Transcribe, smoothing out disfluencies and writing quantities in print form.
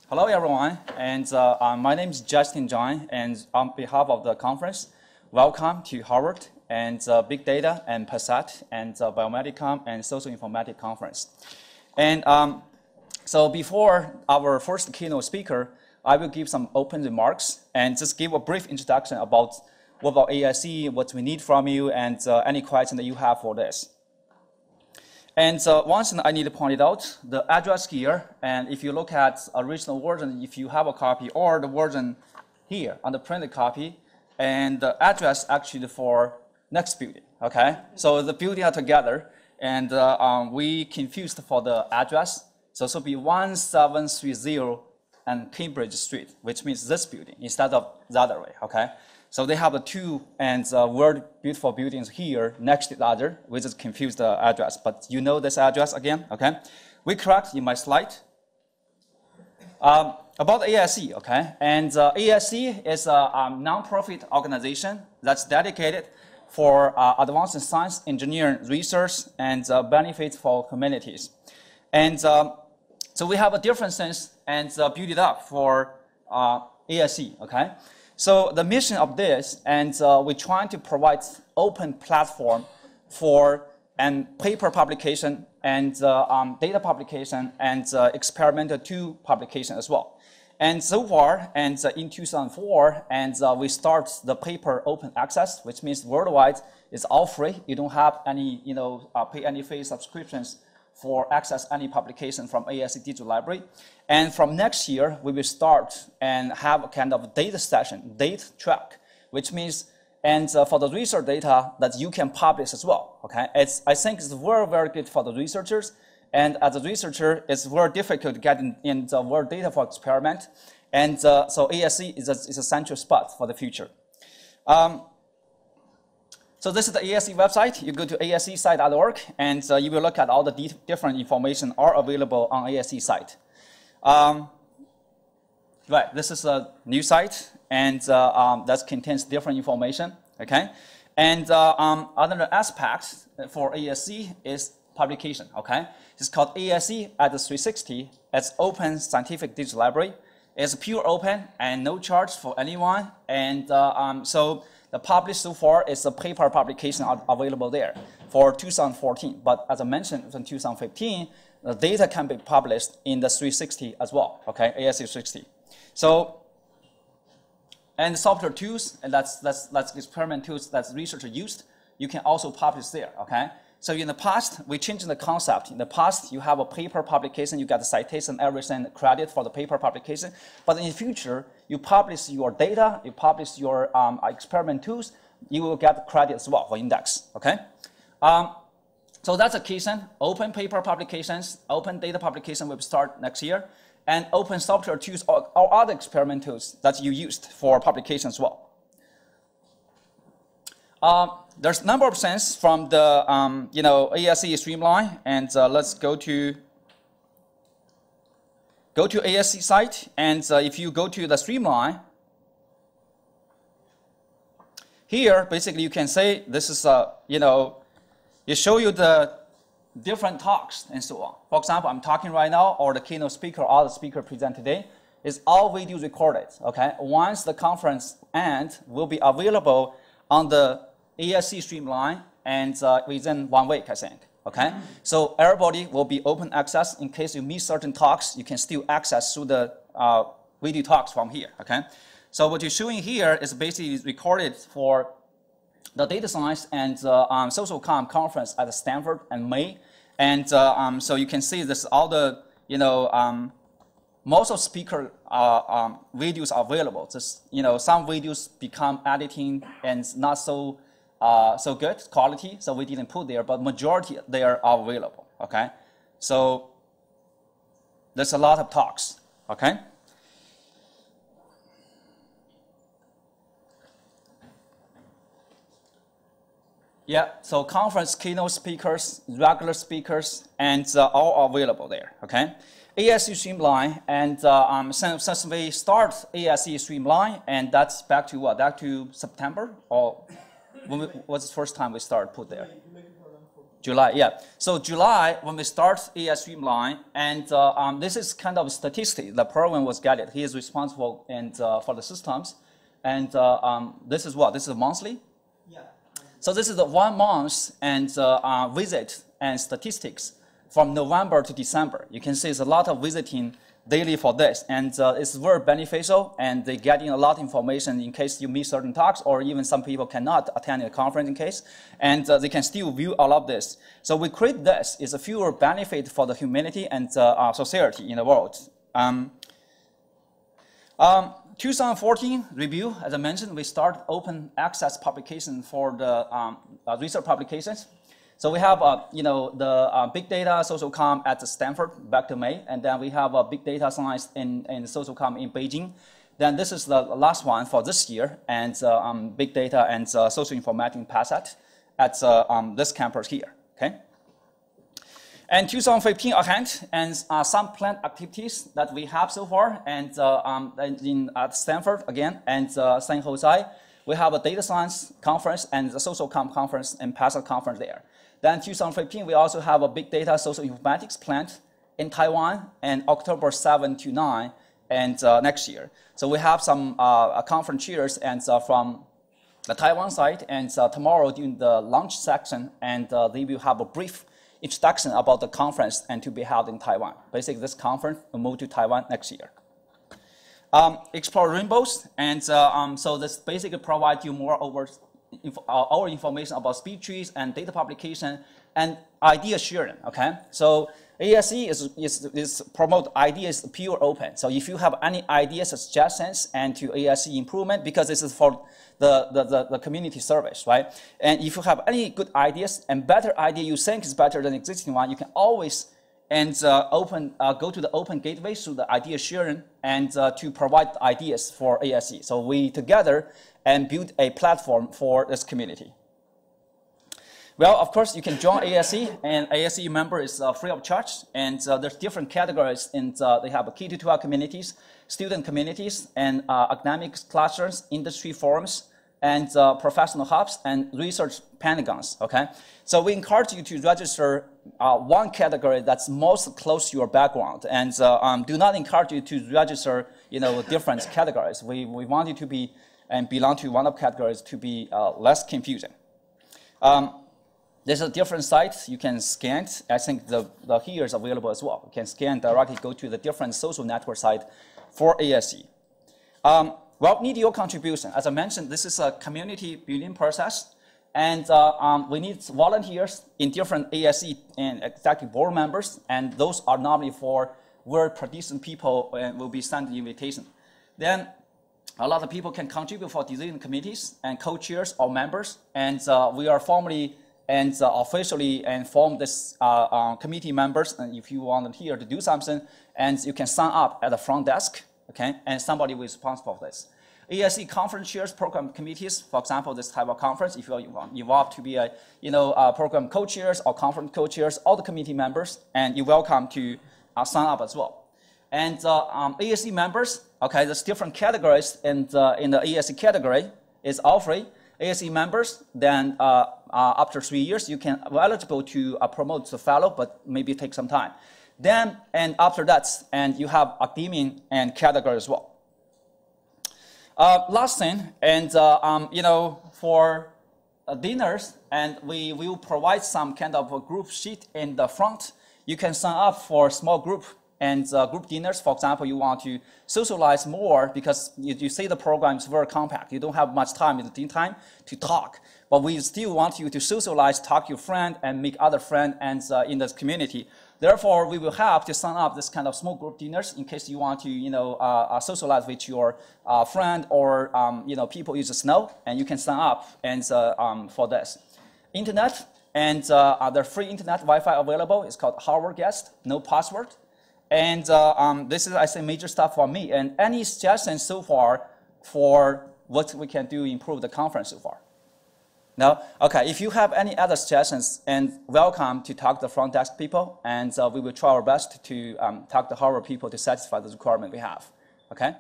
Hello, everyone, and my name is Justin Zhan, and on behalf of the conference, welcome to Harvard and Big Data and PASSAT and BioMedCom and SocialInformatics conference. And so before our first keynote speaker, I will give some open remarks and just give a brief introduction about what about ASE, what we need from you, and any question that you have for this. And one thing I need to point it out, the address here, and if you look at original version, if you have a copy, or the version here on the printed copy, and the address actually for next building, okay? So the building are together, and we confused for the address. So it will be 1730 and Cambridge Street, which means this building instead of the other way, okay? So they have the two and very beautiful buildings here next to the other. We just confused the address, but you know this address again, okay? We correct in my slide. About ASE, okay? And ASE is a non-profit organization that's dedicated for advanced science, engineering, research, and benefits for communities. And so we have a different sense and build it up for ASE, okay? So the mission of this, and we're trying to provide open platform for paper publication and data publication and experimental tool publication as well. And so far, and in 2004, and we start the paper open access, which means worldwide it's all free. You don't have any, pay any fee subscriptions for access any publication from ASE Digital Library. And from next year, we will start and have a kind of data session, data track, which means, and for the research data that you can publish as well, okay? I think it's very, very good for the researchers. And as a researcher, it's very difficult to get in the world data for experiment. And so ASE is a central spot for the future. So this is the ASE website. You go to asesite.org, and you will look at all the different information are available on ASE site. Right, this is a new site, and that contains different information, okay? And another aspect for ASE is publication, okay? It's called ASE at the 360. It's open scientific digital library. It's pure open and no charge for anyone. And so the published so far is a paper publication available there for 2014. But as I mentioned, in 2015, the data can be published in the 360 as well, okay, ASE 360. So, and software tools, and that's experiment tools that researchers used, you can also publish there, okay? So in the past, we changed the concept. In the past, you have a paper publication, you get the citation, everything, credit for the paper publication. But in the future, you publish your data, you publish your experiment tools, you will get credit as well for index, okay? So that's a key thing. Open paper publications, open data publication will start next year, and open software tools or other experiment tools that you used for publication as well. There's a number of things from the ASE streamline, and let's go to ASE site, and if you go to the streamline, here basically you can say this is it show you the different talks and so on. For example, I'm talking right now, or the keynote speaker, or the speaker present today, is all video recorded. Okay, once the conference ends, will be available on the ASE streamline, and within 1 week, I think, okay? So everybody will be open access. In case you miss certain talks, you can still access through the video talks from here, okay? So what you're showing here is basically recorded for the data science and SocialCom conference at Stanford in May. And so you can see this all the, most of speaker videos are available. Just, some videos become editing and not so good quality, so we didn't put there, but majority they are available, okay? So there's a lot of talks, okay? Yeah, so conference keynote speakers, regular speakers, and all available there, okay? ASE streamline, and since we start ASE streamline, and that's back to what? Back to September, or what's the first time we started put there? July, yeah. So July, when we start AS Streamline, and this is kind of a statistic. The program was guided. He is responsible for the systems. And this is what? This is monthly? Yeah. So this is the 1 month and visit and statistics from November to December. You can see it's a lot of visiting daily for this, and it's very beneficial, and they're getting a lot of information in case you miss certain talks, or even some people cannot attend a conference in case, and they can still view all of this. So we create this is a fewer benefit for the humanity and society in the world. 2014 review, as I mentioned, we start open access publication for the research publications. So we have, the big data SocialCom at Stanford back to May, and then we have a big data science in SocialCom in Beijing. Then this is the last one for this year, and big data and SocialInformatics PASSAT at this campus here. Okay. And 2015 ahead, and some planned activities that we have so far, and at Stanford again, and San Jose, we have a data science conference and the SocialCom conference and PASSAT conference there. Then 2015, we also have a big data SocialInformatics planned in Taiwan, and October 7 to 9, and next year. So we have some conference chairs and from the Taiwan side, and tomorrow during the lunch section, and they will have a brief introduction about the conference and to be held in Taiwan. Basically, this conference will move to Taiwan next year. Explore rainbows, and so this basically provides you more our information about speed trees and data publication and idea sharing. Okay, so ASE is promote ideas pure open. So if you have any ideas, suggestions, and to ASE improvement, because this is for the community service, right? And if you have any good ideas and better idea you think is better than existing one, you can always go to the open gateway through the idea sharing and to provide ideas for ASE. So we together and build a platform for this community. Well, of course, you can join ASE, and ASE member is free of charge, and there's different categories, and they have key to 12 communities, student communities, and academic clusters, industry forums, and professional hubs, and research pentagons, okay? So we encourage you to register one category that's most close to your background, and do not encourage you to register, different categories. We want you to be and belong to one of categories to be less confusing. There's a different sites you can scan. I think the here is available as well. You can scan directly, go to the different social network site for ASE. Well, need your contribution. As I mentioned, this is a community building process, and we need volunteers in different ASE and executive board members, and those are normally for where participant people will be sent the invitation. Then a lot of people can contribute for decision committees and co-chairs or members, and we are formally and officially inform this committee members, and if you want here to do something, and you can sign up at the front desk, okay, and somebody will be responsible for this. ASE conference chairs, program committees, for example, this type of conference, if you are involved to be a, program co-chairs or conference co-chairs, all the committee members, and you're welcome to sign up as well. And ASE members, okay, there's different categories, and in the ASE category, it's all free. ASE members, then after 3 years, you can be eligible to promote to fellow, but maybe take some time. Then, and after that, and you have academia and category as well. Last thing, and for dinners, and we will provide some kind of a group sheet in the front. You can sign up for small group and group dinners. For example, you want to socialize more because you see the program is very compact. You don't have much time in the dinner time to talk, but we still want you to socialize, talk to your friend, and make other friends and in this community. Therefore, we will have to sign up this kind of small group dinners in case you want to socialize with your friend or people use the snow, and you can sign up and for this. Internet, and the free internet Wi-Fi available. It's called Harvard Guest, no password. And this is, I say, major stuff for me. And any suggestions so far for what we can do to improve the conference so far? No? Okay, if you have any other suggestions, and welcome to talk to the front desk people, and we will try our best to talk to Harvard people to satisfy the requirement we have. Okay?